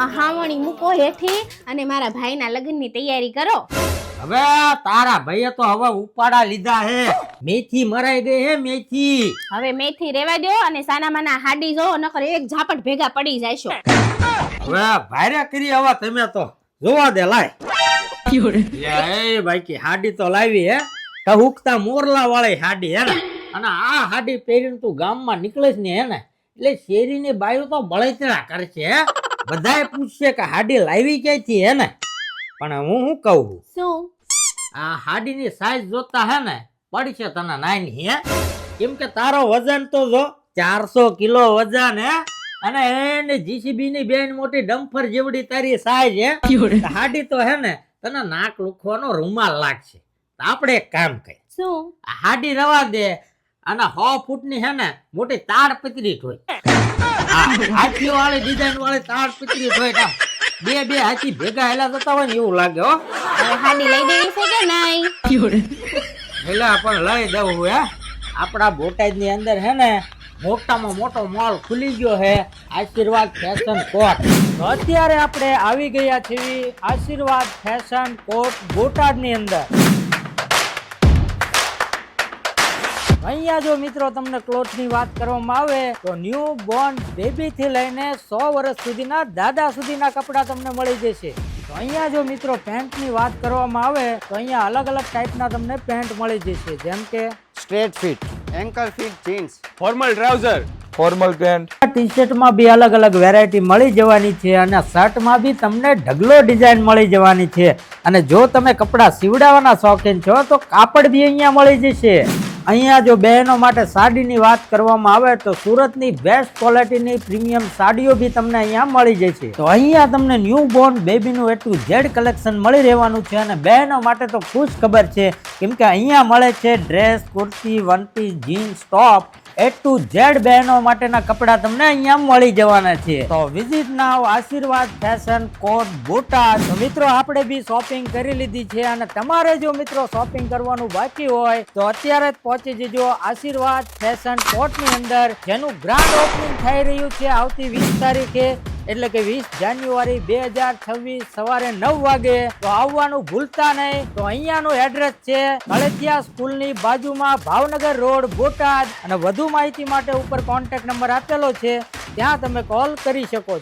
આ હાવણી મૂકો હેઠી અને મારા ભાઈના લગ્નની તૈયારી કરો. હવે તારા ભાઈએ તો હવે ઉપાડા લીધા હે. મેથી મરાઈ ગઈ હે મેથી. હવે મેથી રેવા દો અને સાનામાના હાડી જો નકર એક ઝાપટ ભેગા પડી જાયશો. હવે ભારે કરી હવે તમે તો જોવા દે લાય. એ બાકી હાડી તો લાવી હે ટહુકતા મોરલા વાળી હાડી હે ને. અને આ હાડી પહેરીને તું ગામમાં નીકળેશ ને હે ને એટલે શેરીની બાયું તો બળતરા કરશે હે. બધાય પૂછશે કે હાડી લાવી ક્યાંથી હે ને. પણ હું શું કહું શું આ હાડીની સાઈઝ જોતા હે ને પડશે તને નાની હે. કેમ કે તારો વજન તો જો 400 કિલો વજન હે. અને એને જીસીબી ની બેન મોટી ડમ્ફર જેવડી તારી સાઈઝ હે. હાડી તો હે ને તને નાક લુખવાનો રૂમાલ લાગશે. આપણે એક કામ કરીએ શું હાડી રવા દે અને 100 ફૂટની હે ને મોટી તાડપત્રી ઠોય. હાથીઓ વાળી ડિઝાઇન વાળી તાડપત્રી ઠોય. બે હાથી ભેગા હેલા જતા હોય ને એવું લાગે હો. હવે હાડી લઈ દેવી છે કે નહીં? હેલા પણ લઈ દેવું હે. આપણા બોટાદ ની અંદર હે ને મોટામાં મોટો મોલ ખુલી ગયો હે આશીર્વાદ ફેશન કોર્ટ. તો અત્યારે આપણે આવી ગયા છીએ આશીર્વાદ ફેશન કોર્ટ બોટાદ ની અંદર. અહીંયા જો મિત્રો તમને ક્લોથ ની વાત કરવામાં આવે તો ન્યુ બોર્ન બેબી થી લઈને 100 વર્ષ સુધીના દાદા સુધીના કપડા તમને મળી જશે. તો અહીંયા જો મિત્રો પેન્ટ ની વાત કરવામાં આવે તો અહીંયા અલગ અલગ ટાઈપના તમને પેન્ટ મળી જશે. જેમ કે straight fit, ankle fit jeans, formal trouser, formal pant, T શર્ટમાં બી અલગ અલગ વેરાયટી મળી જવાની છે અને શર્ટમાં બી તમને ઢગલો ડિઝાઇન મળી જવાની છે. અને જો તમે કપડા સીવડાવવાના શોખીન છો તો કાપડ બી અહીંયા મળી જશે. અહીંયા જો બહેનો માટે સાડીની વાત કરવામાં આવે તો સુરતની બેસ્ટ ક્વોલિટીની પ્રીમિયમ સાડીઓ બી તમને અહીંયા મળી જશે. તો અહીંયા તમને ન્યૂ બોર્ન બેબીનું એટલું ઝેડ કલેક્શન મળી રહેવાનું છે. અને બહેનો માટે તો ખુશ ખબર છે કેમ કે અહીંયા મળે છે dress, kurti, one piece, jeans, top A to Z બહેનો માટેના કપડા તમને અહીંયા મળી જવાના છે. તો વિઝિટ નાવ આશીર્વાદ ફેશન કોર્ટ બોટાદ. તો મિત્રો આપણે બી શોપિંગ કરી લીધી છે અને તમારે જો મિત્રો શોપિંગ કરવાનું બાકી હોય તો અત્યારે જ પહોંચી જજો આશીર્વાદ ફેશન કોર્ટ ની અંદર, જેનું ગ્રાન્ડ ઓપનિંગ થઈ રહ્યું છે આવતી 20 તારીખે એટલે કે 20 જાન્યુઆરી 2026 સવારે 9 વાગે. તો આવવાનું ભૂલતા નહીં. તો અહીંયાનું એડ્રેસ છે કળેથિયા સ્કૂલની બાજુમાં, ભાવનગર રોડ, બોટાદ. અને વધુ માહિતી માટે ઉપર કોન્ટેક્ટ નંબર આપેલો છે, ત્યાં તમે કોલ કરી શકો છો.